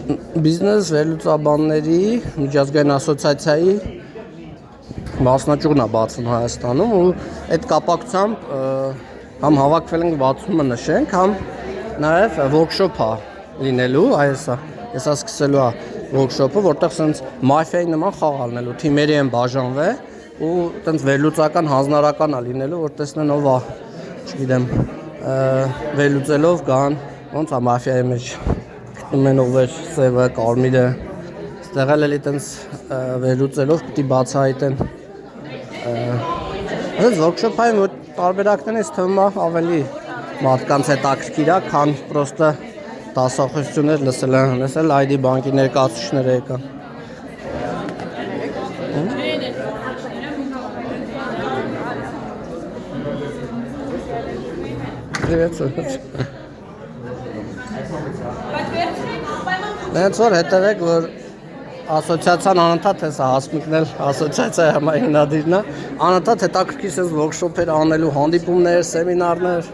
բիզնես վերլուծաբանների միջազգային ասոցիացիայի մասնաճյուղն է բացվում Հայաստանում ու այդ կապակցությամբ համ հավաքվել ենք 60-ը նշենք, համ նաև workshop է լինելու, հեսա սկսելու է workshop-ը, որտեղ սենց մաֆիայի նման խաղ ալնելու, թիմերի են բաժանվել ու տենց վերլուծական հանձնարարական է լինելու, որ տեսնեն ով է, չգիտեմ, վերլուծելով գան, ոնց է մաֆիայի մեջ գտնում են ով էր սևը, կարմիրը, ստեղ էլի տենց վերլուծելով պիտի բացահայտեն Այս workshop-ային որ տարբերակներն ինձ թվում է ավելի մարդկանց հետաքրքիր է, քան պրոստը դասախոսություններ լսել ID բանկի ներկայացուցիչները եկան։ Նենց որ հետևեք, որ ասոցիացիան անընդհատ հեսա Հասմիկն էլ ասոցիացիայի համահիմնադիրն է, անընդհատ հետաքրքիր սենց workshop-եր անելու, հանդիպումներ, սեմինարներ